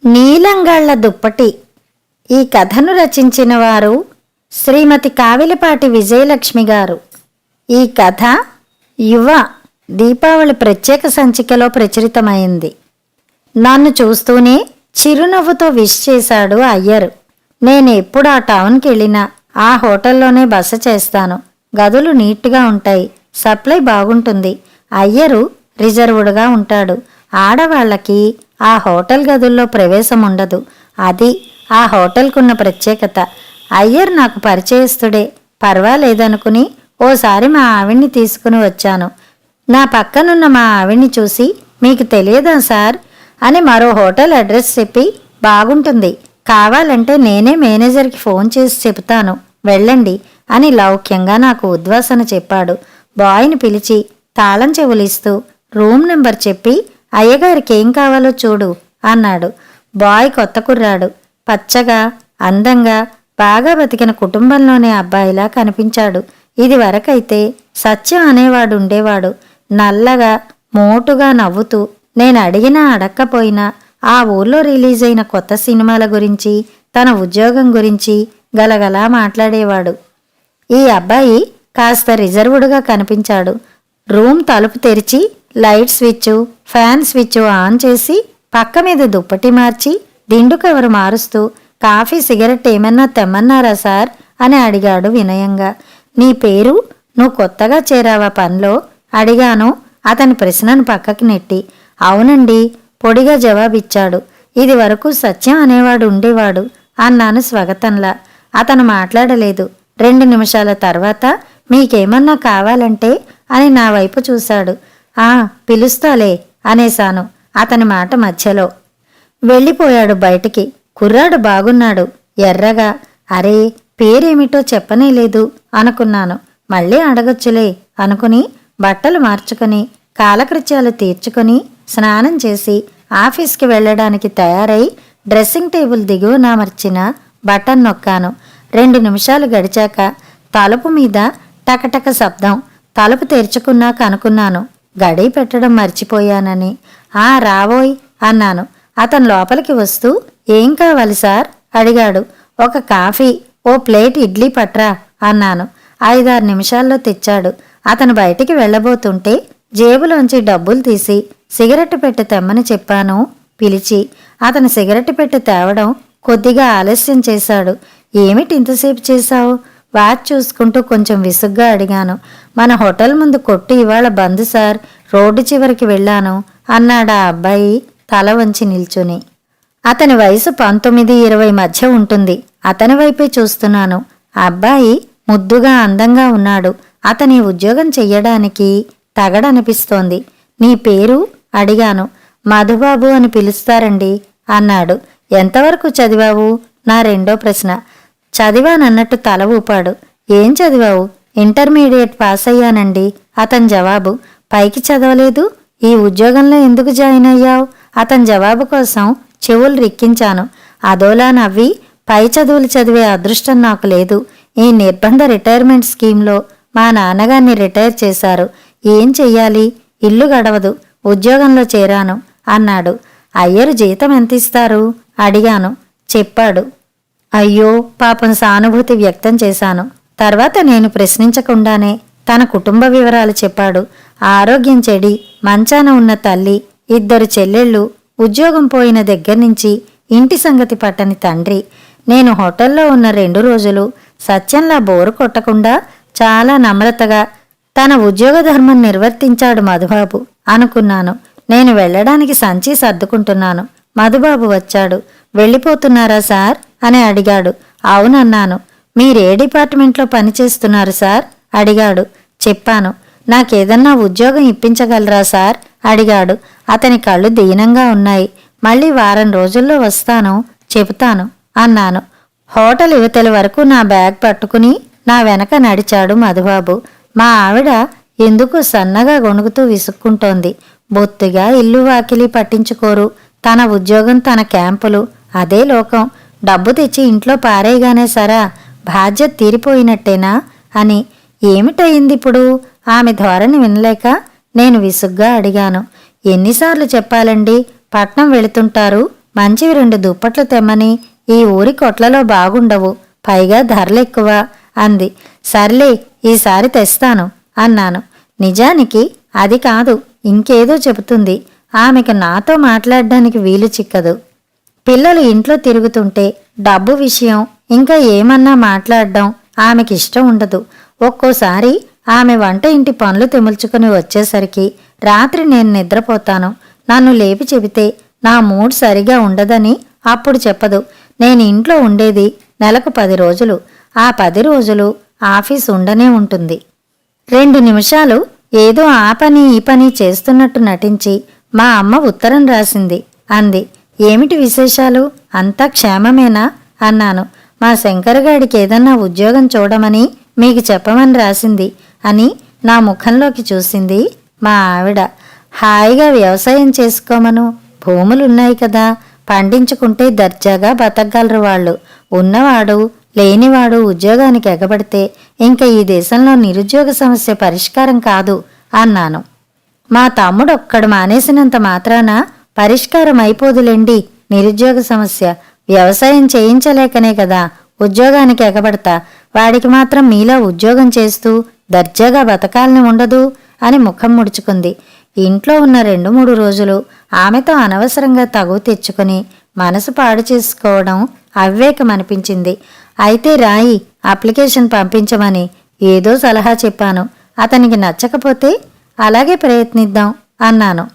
నీలంగాళ్ల దుప్పటి. ఈ కథను రచించిన వారు శ్రీమతి కావిలిపాటి విజయలక్ష్మి గారు. ఈ కథ యువ దీపావళి ప్రత్యేక సంచికలో ప్రచురితమైంది. నన్ను చూస్తూనే చిరునవ్వుతో విష్ చేశాడు అయ్యరు. నేను ఎప్పుడు ఆ టౌన్కి వెళ్ళినా ఆ హోటల్లోనే బస చేస్తాను. గదులు నీట్గా ఉంటాయి, సప్లై బాగుంటుంది. అయ్యరు రిజర్వుడ్గా ఉంటాడు. ఆడవాళ్ళకి ఆ హోటల్ గదుల్లో ప్రవేశం ఉండదు. అది ఆ హోటల్కున్న ప్రత్యేకత. అయ్యర్ నాకు పరిచయస్తుడే, పర్వాలేదనుకుని ఓసారి మా ఆవిడ్ని తీసుకుని వచ్చాను. నా పక్కనున్న మా ఆవిడ్ని చూసి, మీకు తెలియదా సార్ అని మరో హోటల్ అడ్రస్ చెప్పి, బాగుంటుంది, కావాలంటే నేనే మేనేజర్కి ఫోన్ చేసి చెబుతాను, వెళ్ళండి అని లౌక్యంగా నాకు ఉద్వాసన చెప్పాడు. బాయ్ని పిలిచి తాళం చెవులిస్తూ రూమ్ నెంబర్ చెప్పి, అయ్యగారికి ఏం కావాలో చూడు అన్నాడు. బాయ్ కొత్త కుర్రాడు, పచ్చగా అందంగా బాగా బతికిన కుటుంబంలోనే అబ్బాయిలా కనిపించాడు. ఇది వరకైతే సత్యం అనేవాడు ఉండేవాడు. నల్లగా మోటుగా నవ్వుతూ నేను అడిగినా అడక్కపోయినా ఆ ఊళ్ళో రిలీజ్ అయిన కొత్త సినిమాల గురించి, తన ఉద్యోగం గురించి గలగలా మాట్లాడేవాడు. ఈ అబ్బాయి కాస్త రిజర్వుడ్గా కనిపించాడు. రూమ్ తలుపు తెరిచి light switch, fan switch on చేసి పక్క మీద దుప్పటి మార్చి దిండు కవరు మారుస్తూ, కాఫీ సిగరెట్ ఏమన్నా తెమ్మన్నారా సార్ అని అడిగాడు వినయంగా. నీ పేరు? నువ్వు కొత్తగా చేరావా పనిలో అడిగాను అతని ప్రశ్నను పక్కకి నెట్టి. అవునండి పొడిగా జవాబిచ్చాడు. ఇది వరకు సత్యం అనేవాడు ఉండేవాడు అన్నాను స్వాగతంలా. అతను మాట్లాడలేదు. 2 నిమిషాల తర్వాత మీకేమన్నా కావాలంటే అని నా వైపు చూశాడు. పిలుస్తాలే అనేశాను అతని మాట మధ్యలో. వెళ్ళిపోయాడు బయటికి. కుర్రాడు బాగున్నాడు, ఎర్రగా. అరే పేరేమిటో చెప్పనేలేదు అనుకున్నాను. మళ్ళీ అడగొచ్చులే అనుకుని బట్టలు మార్చుకొని కాలకృత్యాలు తీర్చుకొని స్నానం చేసి ఆఫీస్కి వెళ్ళడానికి తయారై డ్రెస్సింగ్ టేబుల్ దిగువన అమర్చిన బటన్ నొక్కాను. 2 నిమిషాలు గడిచాక తలుపు మీద టకటక శబ్దం. తలుపు తెరుచుకున్నాక అనుకున్నాను గడి పెట్టడం మర్చిపోయానని. రావోయ్ అన్నాను. అతను లోపలికి వస్తూ, ఏం కావాలి సార్ అడిగాడు. ఒక కాఫీ, ఓ ప్లేట్ ఇడ్లీ పట్రా అన్నాను. 5-6 నిమిషాల్లో తెచ్చాడు. అతను బయటికి వెళ్ళబోతుంటే జేబులోంచి డబ్బులు తీసి సిగరెట్ పెట్టె తెమ్మని చెప్పాను పిలిచి. అతను సిగరెట్ పెట్టె తేవడం కొద్దిగా ఆలస్యం చేశాడు. ఏమిటి ఇంతసేపు చేశావు? వాచ్ చూసుకుంటూ కొంచెం విసుగ్గా అడిగాను. మన హోటల్ ముందు కొట్టు ఇవాళ బంద్ సార్, రోడ్డు చివరికి వెళ్ళాను అన్నాడా అబ్బాయి తల వంచి నిల్చుని. అతని వయసు 19-20 మధ్య ఉంటుంది. అతని వైపే చూస్తున్నాను. అబ్బాయి ముద్దుగా అందంగా ఉన్నాడు. అతని ఉద్యోగం చెయ్యడానికి తగడనిపిస్తోంది. నీ పేరు అడిగాను. మధుబాబు అని పిలుస్తారండి అన్నాడు. ఎంతవరకు చదివావు నా రెండో ప్రశ్న. చదివానన్నట్టు తల ఊపాడు. ఏం చదివావు? ఇంటర్మీడియట్ పాస్ అయ్యానండి అతని జవాబు. పైకి చదవలేదు? ఈ ఉద్యోగంలో ఎందుకు జాయిన్ అయ్యావు? అతని జవాబు కోసం చెవులు రిక్కించాను. అదోలా నవ్వి, పై చదువులు చదివే అదృష్టం నాకు లేదు. ఈ నిర్బంధ రిటైర్మెంట్ స్కీమ్లో మా నాన్నగారిని రిటైర్ చేశారు. ఏం చెయ్యాలి? ఇల్లు గడవదు. ఉద్యోగంలో చేరాను అన్నాడు. అయ్యరు జీతం ఎంతిస్తారు అడిగాను. చెప్పాడు. అయ్యో పాపం సానుభూతి వ్యక్తం చేశాను. తర్వాత నేను ప్రశ్నించకుండానే తన కుటుంబ వివరాలు చెప్పాడు. ఆరోగ్యం చెడి మంచాన ఉన్న తల్లి, 2 చెల్లెళ్ళు, ఉద్యోగం పోయిన దగ్గర్నుంచి ఇంటి సంగతి పట్టని తండ్రి. నేను హోటల్లో ఉన్న 2 రోజులు సత్యంలా బోరు కొట్టకుండా చాలా నమ్రతగా తన ఉద్యోగ ధర్మం నిర్వర్తించాడు మధుబాబు అనుకున్నాను. నేను వెళ్ళడానికి సంచి సర్దుకుంటున్నాను. మధుబాబు వచ్చాడు. వెళ్ళిపోతున్నారా సార్ అని అడిగాడు. అవునన్నాను. మీరే డిపార్ట్మెంట్లో పనిచేస్తున్నారు సార్ అడిగాడు. చెప్పాను. నాకేదన్నా ఉద్యోగం ఇప్పించగలరా సార్ అడిగాడు. అతని కళ్ళు దీనంగా ఉన్నాయి. మళ్ళీ వారం రోజుల్లో వస్తాను, చెబుతాను అన్నాను. హోటల్ యువతల వరకు నా బ్యాగ్ పట్టుకుని నా వెనక నడిచాడు మధుబాబు. మా ఆవిడ ఎందుకు సన్నగా గొణుగుతూ విసుక్కుంటోంది. బొత్తిగా ఇల్లు వాకిలి పట్టించుకోరు. తన ఉద్యోగం, తన క్యాంపులు, అదే లోకం. డబ్బు తెచ్చి ఇంట్లో పారేయగానే సరా, బాధ్యత తీరిపోయినట్టేనా అని. ఏమిటయిందిప్పుడు? ఆమె ధోరణి వినలేక నేను విసుగ్గా అడిగాను. ఎన్నిసార్లు చెప్పాలండి? పట్నం వెళుతుంటారు, మంచివి 2 దుప్పట్లు తెమ్మని. ఈ ఊరి కొట్లలో బాగుండవు, పైగా ధరలెక్కువ అంది. సర్లే, ఈసారి తెస్తాను అన్నాను. నిజానికి అది కాదు, ఇంకేదో చెబుతుంది. ఆమెకు నాతో మాట్లాడడానికి వీలు చిక్కదు. పిల్లలు ఇంట్లో తిరుగుతుంటే డబ్బు విషయం ఇంకా ఏమన్నా మాట్లాడడం ఆమెకిష్టం ఉండదు. ఒక్కోసారి ఆమె వంట ఇంటి పనులు తెముల్చుకుని వచ్చేసరికి రాత్రి నేను నిద్రపోతాను. నన్ను లేపి చెబితే నా మూడ్ సరిగా ఉండదని అప్పుడు చెప్పదు. నేను ఇంట్లో ఉండేది నెలకు 10 రోజులు. ఆ 10 రోజులు ఆఫీస్ ఉండనే ఉంటుంది. 2 నిమిషాలు ఏదో ఆ పని ఈ పని చేస్తున్నట్టు నటించి మా అమ్మ ఉత్తరం రాసింది అంది. ఏమిటి విశేషాలు? అంతా క్షేమమేనా అన్నాను. మా శంకరగాడికి ఏదన్నా ఉద్యోగం చూడమని మీకు చెప్పమని రాసింది అని నా ముఖంలోకి చూసింది మా ఆవిడ. హాయిగా వ్యవసాయం చేసుకోమను, భూములున్నాయి కదా, పండించుకుంటే దర్జాగా బతకగలరు వాళ్ళు. ఉన్నవాడు లేనివాడు ఉద్యోగానికి ఎగబడితే ఇంకా ఈ దేశంలో నిరుద్యోగ సమస్య పరిష్కారం కాదు అన్నాను. మా తమ్ముడు ఒక్కడు మానేసినంత మాత్రాన పరిష్కారం అయిపోదులేండి నిరుద్యోగ సమస్య. వ్యవసాయం చేయించలేకనే కదా ఉద్యోగానికి ఎగబడతా. వాడికి మాత్రం మీలా ఉద్యోగం చేస్తూ దర్జాగా బతకాలని ఉండదు అని ముఖం ముడుచుకుంది. ఇంట్లో ఉన్న 2-3 రోజులు ఆమెతో అనవసరంగా తగువ తెచ్చుకుని మనసు పాడు చేసుకోవడం అవివేకమనిపించింది. అయితే రాయి, అప్లికేషన్ పంపించమని ఏదో సలహా చెప్పాను. అతనికి నచ్చకపోతే అలాగే ప్రయత్నిద్దాం అన్నాను.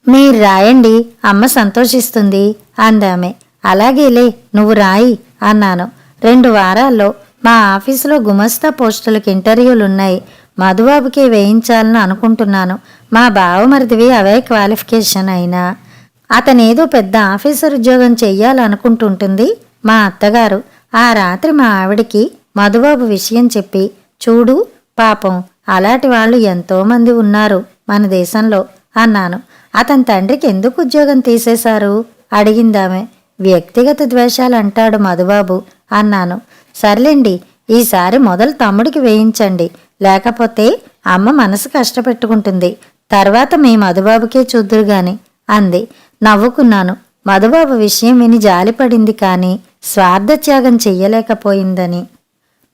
మీరు రాయండి, అమ్మ సంతోషిస్తుంది అందామె. అలాగేలే, నువ్వు రాయి అన్నాను. 2 వారాల్లో మా ఆఫీసులో గుమస్తా పోస్టులకు ఇంటర్వ్యూలున్నాయి. మధుబాబుకే వేయించాలని అనుకుంటున్నాను. మా బావమరిదివి అవే క్వాలిఫికేషన్ అయినా అతనేదో పెద్ద ఆఫీసర్ ఉద్యోగం చెయ్యాలనుకుంటుంటుంది మా అత్తగారు. ఆ రాత్రి మా ఆవిడికి మధుబాబు విషయం చెప్పి, చూడు పాపం అలాంటి వాళ్ళు ఎంతోమంది ఉన్నారు మన దేశంలో అన్నాను. అతని తండ్రికి ఎందుకు ఉద్యోగం తీసేశారు అడిగిందామె. వ్యక్తిగత ద్వేషాలంటాడు మధుబాబు అన్నాను. సర్లేండి, ఈసారి మొదలు తమ్ముడికి వేయించండి, లేకపోతే అమ్మ మనసు కష్టపెట్టుకుంటుంది. తర్వాత మీ మధుబాబుకే చూద్దురుగాని అంది. నవ్వుకున్నాను. మధుబాబు విషయం విని జాలిపడింది కానీ స్వార్థత్యాగం చెయ్యలేకపోయిందని.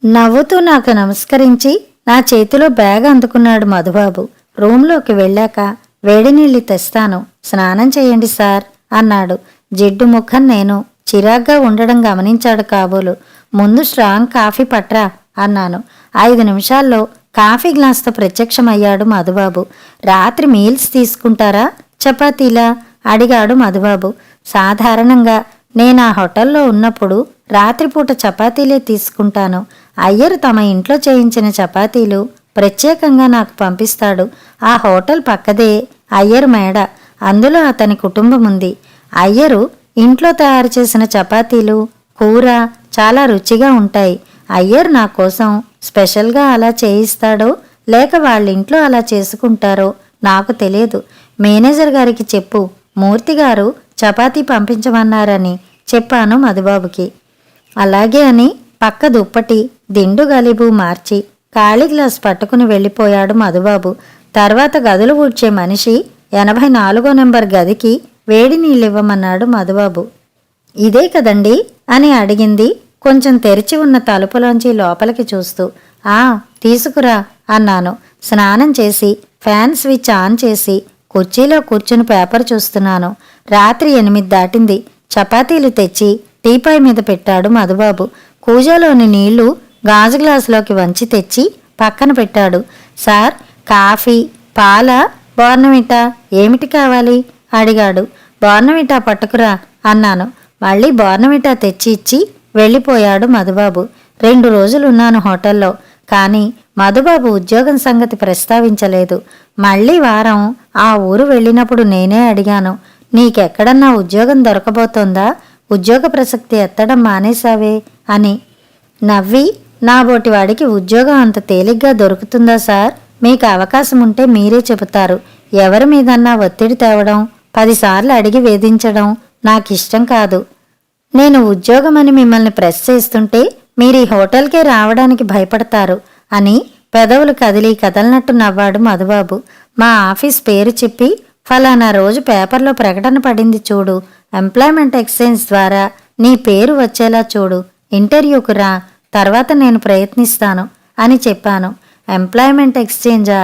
నవ్వుతూ నాకు నమస్కరించి నా చేతిలో బ్యాగ్ అందుకున్నాడు మధుబాబు. రూంలోకి వెళ్ళాక వేడినీళ్ళు తెస్తాను, స్నానం చేయండి సార్ అన్నాడు. జిడ్డు ముఖం నేను. చిరాగ్గా ఉండడం గమనించాడు కాబోలు. ముందు స్ట్రాంగ్ కాఫీ పట్రా అన్నాను. 5 నిమిషాల్లో కాఫీ గ్లాస్తో ప్రత్యక్షమయ్యాడు మధుబాబు. రాత్రి మీల్స్ తీసుకుంటారా, చపాతీలా అడిగాడు మధుబాబు. సాధారణంగా నేను ఆ హోటల్లో ఉన్నప్పుడు రాత్రిపూట చపాతీలే తీసుకుంటాను. అయ్యరు తమ ఇంట్లో చేయించిన చపాతీలు ప్రత్యేకంగా నాకు పంపిస్తాడు. ఆ హోటల్ పక్కదే అయ్యరు మేడ, అందులో అతని కుటుంబం ఉంది. అయ్యరు ఇంట్లో తయారు చేసిన చపాతీలు, కూర చాలా రుచిగా ఉంటాయి. అయ్యర్ నా కోసం స్పెషల్గా అలా చేయిస్తాడో లేక వాళ్ళింట్లో అలా చేసుకుంటారో నాకు తెలియదు. మేనేజర్ గారికి చెప్పు, మూర్తిగారు చపాతీ పంపించమన్నారని చెప్పాను మధుబాబుకి. అలాగే అని పక్క దుప్పటి దిండు గలిబు మార్చి ఖాళీ గ్లాస్ పట్టుకుని వెళ్ళిపోయాడు మధుబాబు. తర్వాత గదులు ఊడ్చే మనిషి 84 నెంబర్ గదికి వేడి నీళ్ళివ్వమన్నాడు మధుబాబు. ఇదే కదండి అని అడిగింది కొంచెం తెరిచి ఉన్న తలుపులోంచి లోపలికి చూస్తూ. ఆ తీసుకురా అన్నాను. స్నానం చేసి ఫ్యాన్ స్విచ్ ఆన్ చేసి కుర్చీలో కూర్చుని పేపర్ చూస్తున్నాను. రాత్రి 8 దాటింది. చపాతీలు తెచ్చి టీపాయ్ మీద పెట్టాడు మధుబాబు. కూజాలోని నీళ్లు గాజు గ్లాసులోకి వంచి తెచ్చి పక్కన పెట్టాడు. సార్, కాఫీ, పాల, బోర్నవిటా ఏమిటి కావాలి అడిగాడు. బోర్నవిటా పట్టుకురా అన్నాను. మళ్ళీ బోర్నవిటా తెచ్చి ఇచ్చి వెళ్ళిపోయాడు మధుబాబు. 2 రోజులున్నాను హోటల్లో. కానీ మధుబాబు ఉద్యోగం సంగతి ప్రస్తావించలేదు. మళ్ళీ వారం ఆ ఊరు వెళ్ళినప్పుడు నేనే అడిగాను, నీకెక్కడన్నా ఉద్యోగం దొరకబోతోందా, ఉద్యోగ ప్రసక్తి ఎత్తడం మానేశావే అని. నవ్వి, నాబోటి వాడికి ఉద్యోగం అంత తేలిగ్గా దొరుకుతుందా సార్, మీకు అవకాశం ఉంటే మీరే చెబుతారు. ఎవరి మీదన్నా ఒత్తిడి తేవడం, 10 సార్లు అడిగి వేధించడం నాకిష్టం కాదు. నేను ఉద్యోగమని మిమ్మల్ని ప్రెస్ చేస్తుంటే మీరు ఈ హోటల్కే రావడానికి భయపడతారు అని పెదవులు కదిలి కదలనట్టు నవ్వాడు మధుబాబు. మా ఆఫీస్ పేరు చెప్పి, ఫలానా రోజు పేపర్లో ప్రకటన పడింది చూడు ఎంప్లాయ్మెంట్ ఎక్స్చేంజ్ ద్వారా నీ పేరు వచ్చేలా చూడు, ఇంటర్వ్యూకు రా, తర్వాత నేను ప్రయత్నిస్తాను అని చెప్పాను. ఎంప్లాయ్మెంట్ ఎక్స్చేంజా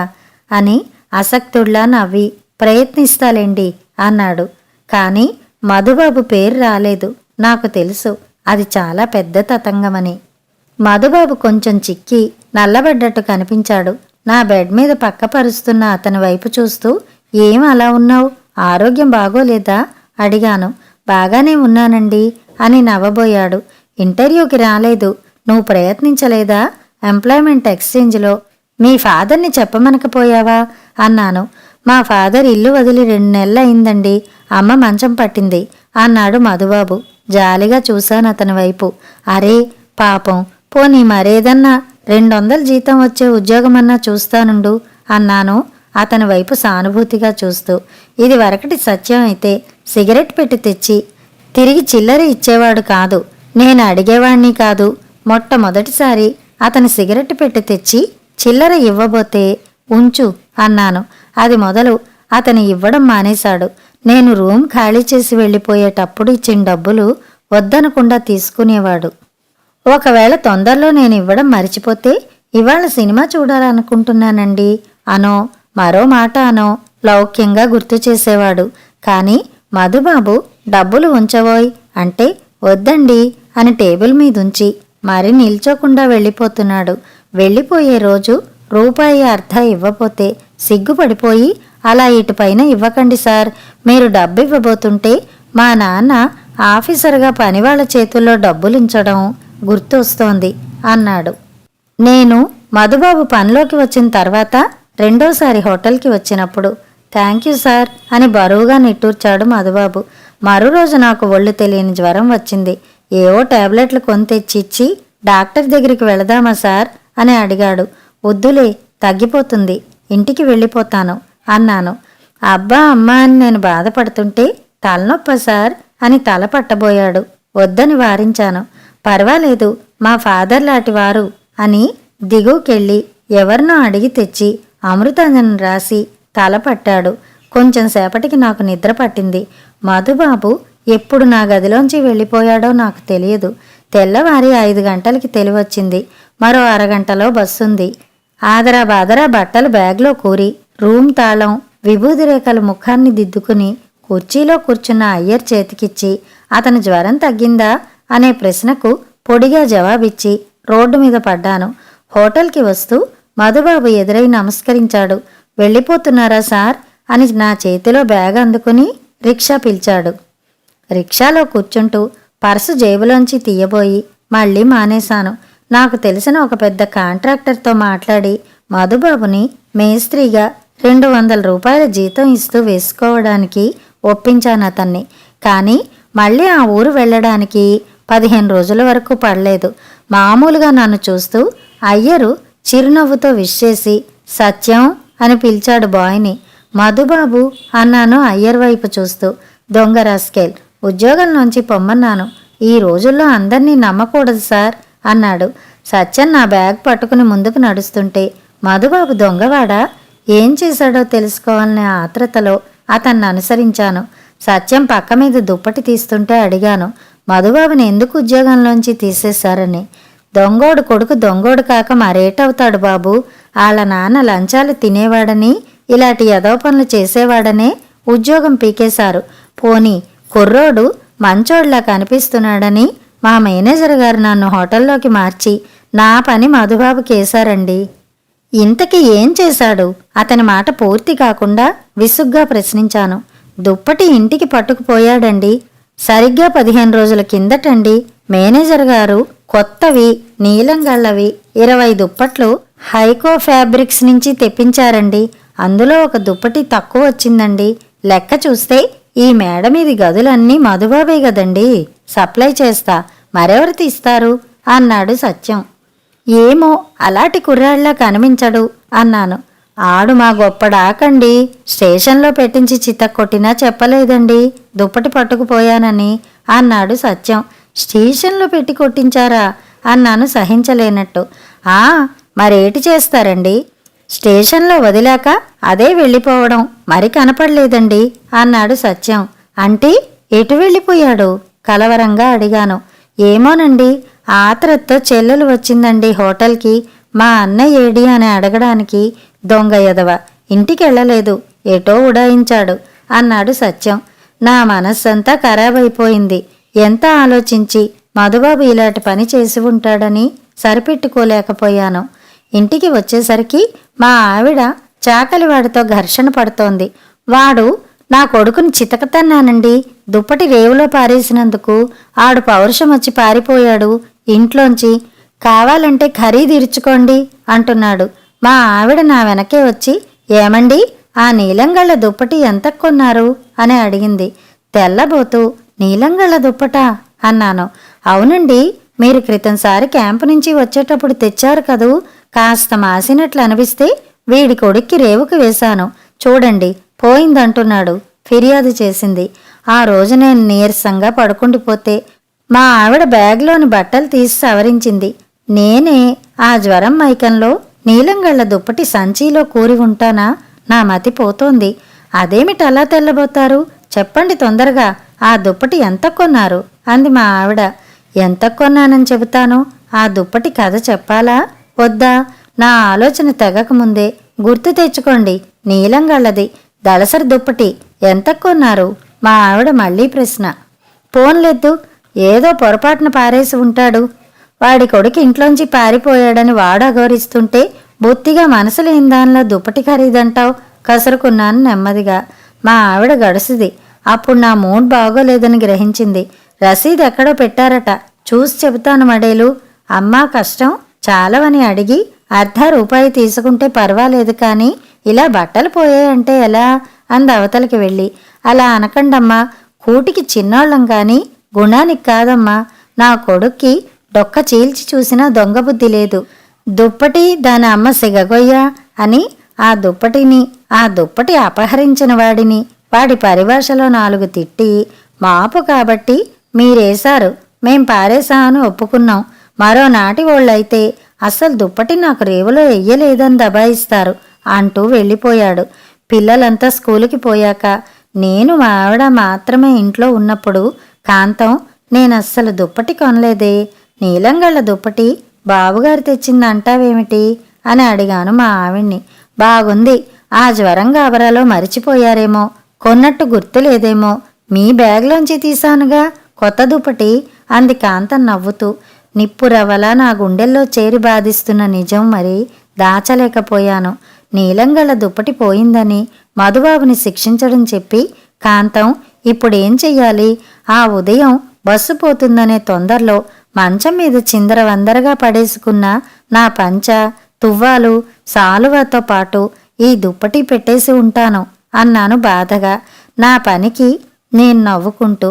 అని ఆసక్తుడిలా నవ్వి ప్రయత్నిస్తాలేండి అన్నాడు. కానీ మధుబాబు పేరు రాలేదు. నాకు తెలుసు అది చాలా పెద్ద తతంగమని. మధుబాబు కొంచెం చిక్కి నల్లబడ్డట్టు కనిపించాడు. నా బెడ్ మీద పక్కపరుస్తున్న అతని వైపు చూస్తూ, ఏం అలా ఉన్నావు, ఆరోగ్యం బాగోలేదా అడిగాను. బాగానే ఉన్నానండి అని నవ్వబోయాడు. ఇంటర్వ్యూకి రాలేదు, నువ్వు ప్రయత్నించలేదా ఎంప్లాయ్మెంట్ ఎక్స్చేంజ్లో? మీ ఫాదర్ని చెప్పమనకపోయావా అన్నాను. మా ఫాదర్ ఇల్లు వదిలి 2 నెలలు అయిందండి, అమ్మ మంచం పట్టింది అన్నాడు మధుబాబు. జాలిగా చూశాను అతని వైపు. అరే పాపం, పోనీ మరేదన్నా 200 జీతం వచ్చే ఉద్యోగమన్నా చూస్తానుండు అన్నాను అతని వైపు సానుభూతిగా చూస్తూ. ఇది వరకటి సత్యం అయితే సిగరెట్ పెట్టి తెచ్చి తిరిగి చిల్లర ఇచ్చేవాడు కాదు, నేను అడిగేవాణ్ణి కాదు. మొట్టమొదటిసారి అతని సిగరెట్ పెట్టి తెచ్చి చిల్లర ఇవ్వబోతే ఉంచు అన్నాను. అది మొదలు అతను ఇవ్వడం మానేశాడు. నేను రూమ్ ఖాళీ చేసి వెళ్ళిపోయేటప్పుడు ఇచ్చిన డబ్బులు వద్దనకుండా తీసుకునేవాడు. ఒకవేళ తొందరలో నేను ఇవ్వడం మరిచిపోతే, ఇవాళ సినిమా చూడాలనుకుంటున్నానండి అనో మరో మాట అనో లౌక్యంగా గుర్తు చేసేవాడు. కానీ మధుబాబు డబ్బులు ఉంచబోయ్ అంటే వద్దండి అని టేబుల్ మీదుంచి మరి నిల్చోకుండా వెళ్ళిపోతున్నాడు. వెళ్ళిపోయే రోజు రూపాయి అర్ధ ఇవ్వపోతే సిగ్గుపడిపోయి, అలా ఇటుపైన ఇవ్వకండి సార్, మీరు డబ్బు ఇవ్వబోతుంటే మా నాన్న ఆఫీసర్గా పనివాళ్ల చేతుల్లో డబ్బులుంచడం గుర్తొస్తోంది అన్నాడు. నేను మధుబాబు పనిలోకి వచ్చిన తర్వాత రెండోసారి హోటల్కి వచ్చినప్పుడు థ్యాంక్ యూ సార్ అని బరువుగా నిట్టూర్చాడు మధుబాబు. మరో రోజు నాకు ఒళ్ళు తెలియని జ్వరం వచ్చింది. ఏవో టాబ్లెట్లు కొని తెచ్చిచ్చి డాక్టర్ దగ్గరికి వెళదామా సార్ అని అడిగాడు. వద్దులే, తగ్గిపోతుంది, ఇంటికి వెళ్ళిపోతాను అన్నాను. అబ్బా అమ్మా అని నేను బాధపడుతుంటే తలనొప్ప సార్ అని తల పట్టబోయాడు. వద్దని వారించాను. పర్వాలేదు, మా ఫాదర్ లాంటివారు అని దిగువకెళ్ళి ఎవరినో అడిగి తెచ్చి అమృతాంజనం రాసి తల పట్టాడు. కొంచెం సేపటికి నాకు నిద్ర పట్టింది. మధుబాబు ఎప్పుడు నా గదిలోంచి వెళ్ళిపోయాడో నాకు తెలియదు. తెల్లవారి 5 గంటలకి తెలివచ్చింది. మరో అరగంటలో బస్సుంది. ఆదరా బాదరా బట్టలు బ్యాగ్లో కూరి, రూమ్ తాళం, విభూది రేఖలు ముఖాన్ని దిద్దుకుని కుర్చీలో కూర్చున్న అయ్యర్ చేతికిచ్చి అతని జ్వరం తగ్గిందా అనే ప్రశ్నకు పొడిగా జవాబిచ్చి రోడ్డు మీద పడ్డాను. హోటల్కి వస్తూ మధుబాబు ఎదురై నమస్కరించాడు. వెళ్ళిపోతున్నారా సార్ అని నా చేతిలో బ్యాగ్ అందుకుని రిక్షా పిలిచాడు. రిక్షాలో కూర్చుంటూ పర్సు జేబులోంచి తీయబోయి మళ్ళీ మానేశాను. నాకు తెలిసిన ఒక పెద్ద కాంట్రాక్టర్తో మాట్లాడి మధుబాబుని మేస్త్రీగా 200 రూపాయల జీతం ఇస్తూ వేసుకోవడానికి ఒప్పించాను అతన్ని. కానీ మళ్ళీ ఆ ఊరు వెళ్ళడానికి 15 రోజుల వరకు పడలేదు. మామూలుగా నన్ను చూస్తూ అయ్యరు చిరునవ్వుతో విష్ చేసి సత్యం అని పిలిచాడు బాయ్ని. మధుబాబు అన్నాను అయ్యర్ వైపు చూస్తూ. దొంగ రాస్కెల్, ఉద్యోగంలోంచి పొమ్మన్నాను. ఈ రోజుల్లో అందర్నీ నమ్మకూడదు సార్ అన్నాడు. సత్యం నా బ్యాగ్ పట్టుకుని ముందుకు నడుస్తుంటే మధుబాబు దొంగవాడా, ఏం చేశాడో తెలుసుకోవాలనే ఆత్రతలో అతన్ని అనుసరించాను. సత్యం పక్క మీద దుప్పటి తీస్తుంటే అడిగాను, మధుబాబుని ఎందుకు ఉద్యోగంలోంచి తీసేశారని. దొంగోడు కొడుకు దొంగోడు కాక మరేటవుతాడు బాబు, వాళ్ళ నాన్న లంచాలు తినేవాడని, ఇలాంటి యదవ పనులు చేసేవాడనే ఉద్యోగం పీకేశారు. పోనీ కుర్రోడు మంచోడ్లా కనిపిస్తున్నాడని మా మేనేజర్ గారు నన్ను హోటల్లోకి మార్చి నా పని మధుబాబుకి వేశారండి. ఇంతకీ ఏం చేశాడు? అతని మాట పూర్తి కాకుండా విసుగ్గా ప్రశ్నించాను. దుప్పటి ఇంటికి పట్టుకుపోయాడండి. సరిగ్గా 15 రోజుల కిందటండి మేనేజర్ గారు కొత్తవి నీలంగళ్ళవి 20 దుప్పట్లు హైకో ఫ్యాబ్రిక్స్ నుంచి తెప్పించారండి. అందులో ఒక దుప్పటి తక్కువ వచ్చిందండి. లెక్క చూస్తే ఈ మేడ మీది గదులన్నీ మధుబాబే గదండి, సప్లై చేస్తా, మరెవరు తీస్తారు అన్నాడు సత్యం. ఏమో, అలాంటి కుర్రాళ్ళ కనిపించడు అన్నాను. ఆడు మా గొప్పడాకండి, స్టేషన్లో పెట్టించి చితక్కొట్టినా చెప్పలేదండి దుప్పటి పట్టుకుపోయానని అన్నాడు సత్యం. స్టేషన్లో పెట్టి కొట్టించారా అన్నాను సహించలేనట్టు. మరేటి చేస్తారండి, స్టేషన్లో వదిలాక అదే వెళ్ళిపోవడం, మరి కనపడలేదండి అన్నాడు సత్యం. అంటే ఎటు వెళ్ళిపోయాడు? కలవరంగా అడిగాను. ఏమోనండి, ఆత్రతో చెల్లెలు వచ్చిందండి హోటల్కి. మా అన్నయ్య ఏడి అని అడగడానికి దొంగ ఎదవ ఇంటికెళ్ళలేదు, ఎటో ఉడాయించాడు అన్నాడు సత్యం. నా మనస్సంతా ఖరాబైపోయింది. ఎంత ఆలోచించి మధుబాబు ఇలాంటి పని చేసి ఉంటాడని సరిపెట్టుకోలేకపోయాను. ఇంటికి వచ్చేసరికి మా ఆవిడ చాకలివాడితో ఘర్షణ పడుతోంది. వాడు నా కొడుకుని చితకతన్నానండి, దుప్పటి రేవులో పారేసినందుకు ఆడు పౌరుషం వచ్చి పారిపోయాడు ఇంట్లోంచి. కావాలంటే ఖరీదు ఇరుచుకోండి అంటున్నాడు. మా ఆవిడ నా వెనకే వచ్చి, ఏమండి, ఆ నీలంగళ్ళ దుప్పటి ఎంత కొన్నారు అని అడిగింది. తెల్లబోతూ, నీలంగళ్ళ దుప్పటా అన్నాను. అవునండి, మీరు క్రితంసారి క్యాంపు నుంచి వచ్చేటప్పుడు తెచ్చారు కదూ, కాస్త మాసినట్లు అనిపిస్తే వీడి కొడుక్కి రేవుకు వేశాను, చూడండి పోయిందంటున్నాడు ఫిర్యాదు చేసింది. ఆ రోజు నేను నీరసంగా పడుకుండిపోతే మా ఆవిడ బ్యాగ్లోని బట్టలు తీసి సవరించింది. నేనే ఆ జ్వరం మైకంలో నీలంగళ్ళ దుప్పటి సంచిలో కూరి ఉంటానా? నా మతి పోతోంది. అదేమిటలా తెల్లబోతారు? చెప్పండి తొందరగా, ఆ దుప్పటి ఎంత కొన్నారు అంది మా ఆవిడ. ఎంత కొన్నానని చెబుతాను, ఆ దుప్పటి కథ చెప్పాలా వద్దా? నా ఆలోచన తెగకముందే గుర్తు తెచ్చుకోండి, నీలంగళ్ళది దళసరి దుప్పటి ఎంత కొన్నారు? మా ఆవిడ మళ్లీ ప్రశ్న. పోన్లెద్దు, ఏదో పొరపాటున పారేసి ఉంటాడు. వాడి కొడుకు ఇంట్లోంచి పారిపోయాడని వాడు అగౌరిస్తుంటే బొత్తిగా మనసు లేని దానిలో దుప్పటి ఖరీదంటావు కసురుకున్నాను నెమ్మదిగా. మా ఆవిడ గడుసుది. అప్పుడు నా మూడ్ బాగోలేదని గ్రహించింది. రసీదు ఎక్కడో పెట్టారట, చూసి చెబుతాను మడేలు. అమ్మా కష్టం చాలవని అడిగి ₹1/2 తీసుకుంటే పర్వాలేదు, కానీ ఇలా బట్టలు పోయాయంటే ఎలా అంది అవతలకి వెళ్ళి. అలా అనకండమ్మా, కూటికి చిన్నోళ్ళం కానీ గుణానికి కాదమ్మా. నా కొడుక్కి డొక్క చీల్చి చూసినా దొంగ బుద్ధి లేదు. దుప్పటి దాని అమ్మ సిగగొయ్య అని ఆ దుప్పటి అపహరించిన వాడిని వాడి పరిభాషలో 4 తిట్టి, మాపు కాబట్టి మీరేశారు, మేం పారేశామని ఒప్పుకున్నాం, మరో నాటి వాళ్ళైతే అసలు దుప్పటి నాకు రేవులో వెయ్యలేదని దబాయిస్తారు అంటూ వెళ్ళిపోయాడు. పిల్లలంతా స్కూలుకి పోయాక నేను మా ఆవిడ మాత్రమే ఇంట్లో ఉన్నప్పుడు, కాంతం, నేనస్సలు దుప్పటి కొనలేదే, నీలంగళ్ళ దుప్పటి బాబుగారు తెచ్చిందంటావేమిటి అని అడిగాను మా ఆవిడ్ని. బాగుంది, ఆ జ్వరం గాబరాలో మరిచిపోయారేమో, కొన్నట్టు గుర్తులేదేమో, మీ బ్యాగ్లోంచి తీశానుగా కొత్త దుప్పటి అంది కాంతం నవ్వుతూ. నిప్పురవ్వలా నా గుండెల్లో చేరి బాధిస్తున్న నిజం మరి దాచలేకపోయాను. నీలంగళ్ళ దుప్పటి పోయిందని మధుబాబుని శిక్షించడం చెప్పి, కాంతం ఇప్పుడేం చెయ్యాలి? ఆ ఉదయం బస్సు పోతుందనే తొందరలో మంచం మీద చిందరవందరగా పడేసుకున్న నా పంచ, తువ్వాలు, సాలువాతో పాటు ఈ దుప్పటి పెట్టేసి ఉంటాను అన్నాను బాధగా, నా పనికి నేను నవ్వుకుంటూ.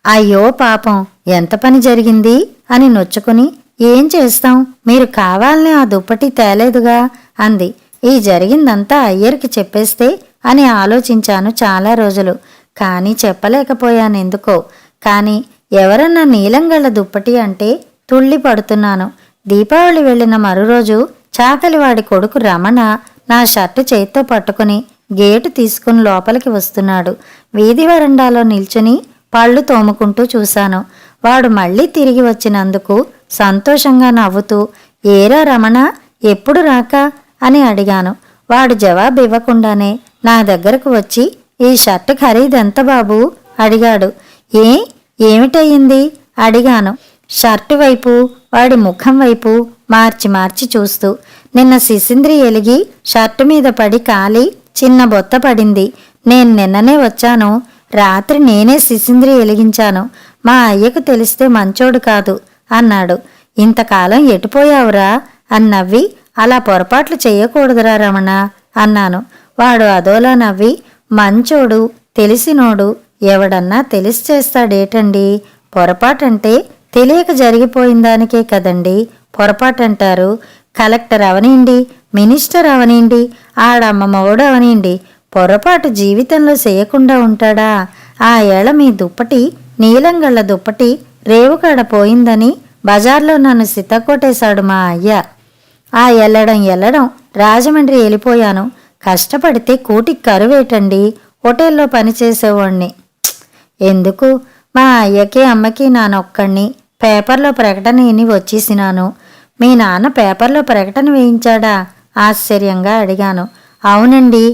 అయ్యో పాపం, ఎంత పని జరిగింది అని నొచ్చుకుని, ఏం చేస్తాం, మీరు కావాలనే ఆ దుప్పటి తేలేదుగా అంది. ఈ జరిగిందంతా అయ్యర్కి చెప్పేస్తే అని ఆలోచించాను చాలా రోజులు, కానీ చెప్పలేకపోయానెందుకో. కానీ ఎవరన్నా నీలంగళ్ళ దుప్పటి అంటే తుళ్ళి పడుతున్నాను. దీపావళి వెళ్ళిన మరురోజు చాకలివాడి కొడుకు రమణ నా షర్టు చేత్తో పట్టుకుని గేటు తీసుకుని లోపలికి వస్తున్నాడు. వీధి వరండాలో నిల్చుని పళ్ళు తోముకుంటూ చూశాను. వాడు మళ్ళీ తిరిగి వచ్చినందుకు సంతోషంగా నవ్వుతూ, ఏరా రమణ, ఎప్పుడు రాక అని అడిగాను. వాడు జవాబు ఇవ్వకుండానే నా దగ్గరకు వచ్చి, ఈ షర్టు ఖరీదెంత బాబూ అడిగాడు. ఏమిటయ్యింది అడిగాను, షర్టు వైపు వాడి ముఖం వైపు మార్చి మార్చి చూస్తూ. నిన్న శిశింద్రి ఎలిగి షర్టు మీద పడి కాలి చిన్న బొత్త పడింది. నేను నిన్ననే వచ్చాను, రాత్రి నేనే శిశింద్రి ఎలిగించాను. మా అయ్యకు తెలిస్తే మంచోడు కాదు అన్నాడు. ఇంతకాలం ఎటుపోయావురా అని నవ్వి, అలా పొరపాట్లు చెయ్యకూడదురా రమణ అన్నాను. వాడు అదోలా నవ్వి, మంచోడు తెలిసినోడు ఎవడన్నా తెలిసి చేస్తాడేటండి, పొరపాటంటే తెలియక జరిగిపోయిందానికే కదండి పొరపాటంటారు. కలెక్టర్ అవనీండి, మినిస్టర్ అవనీండి, ఆడమ్మ మొగుడు అవనీండి, పొరపాటు జీవితంలో చేయకుండా ఉంటాడా? ఆ ఏళ మీ దుప్పటి, నీలంగళ్ళ దుప్పటి రేవుకాడ పోయిందని బజార్లో నన్ను సితకొట్టేశాడు మా అయ్య. ఆ ఎల్లడం రాజమండ్రి వెళ్ళిపోయాను. కష్టపడితే కూటికి కరువేటండి, హోటల్లో పనిచేసేవాణ్ణి. ఎందుకు? మా అయ్యకి అమ్మకి నానొక్కడిని. పేపర్లో ప్రకటన విని వచ్చేసినాను. మీ నాన్న పేపర్లో ప్రకటన వేయించాడా? ఆశ్చర్యంగా అడిగాను. అవునండి,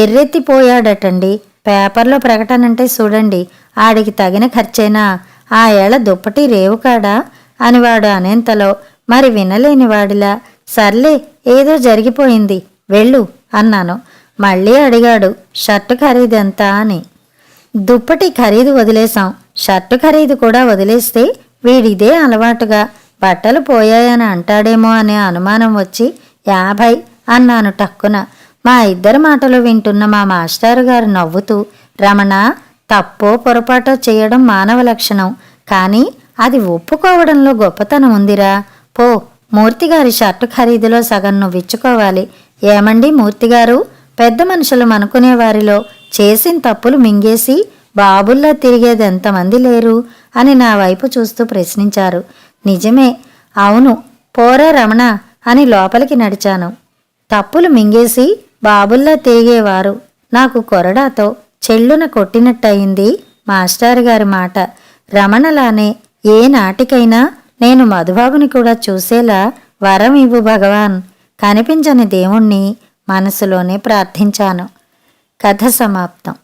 ఎర్రెత్తిపోయాడటండి. పేపర్లో ప్రకటన అంటే చూడండి, ఆడికి తగిన ఖర్చేనా? ఆ ఏళ దుప్పటి రేవుకాడా అని వాడు అనేంతలో మరి వినలేనివాడిలా, సర్లే ఏదో జరిగిపోయింది, వెళ్ళు అన్నాను. మళ్ళీ అడిగాడు, షర్టు ఖరీదెంత అని. దుప్పటి ఖరీదు వదిలేశాం, షర్టు ఖరీదు కూడా వదిలేస్తే వీడిదే అలవాటుగా బట్టలు పోయాయని అంటాడేమో అనే అనుమానం వచ్చి 50 అన్నాను టక్కున. మా ఇద్దరి మాటలు వింటున్న మా మాస్టారు గారు నవ్వుతూ, రమణ, తప్పో పొరపాటో చేయడం మానవ లక్షణం, కానీ అది ఒప్పుకోవడంలో గొప్పతనం ఉందిరా. పో, మూర్తిగారి షర్టు ఖరీదులో సగం నువ్విచ్చుకోవాలి. ఏమండి మూర్తిగారు, పెద్ద మనుషులు అనుకునే వారిలో చేసిన తప్పులు మింగేసి బాబుల్లా తిరిగేది ఎంతమంది లేరు అని నా వైపు చూస్తూ ప్రశ్నించారు. నిజమే, అవును, పోరా రమణ అని లోపలికి నడిచాను. తప్పులు మింగేసి బాబుల్లా తిరిగేవారు. నాకు కొరడాతో చెల్లున కొట్టినట్టయింది మాస్టారు గారి మాట. రమణలానే ఏ నాటికైనా నేను మధుబాబుని కూడా చూసేలా వరం ఇవ్వు భగవాన్. కనిపించని దేవుణ్ణి మనసులోనే ప్రార్థించాను. కథ సమాప్తం.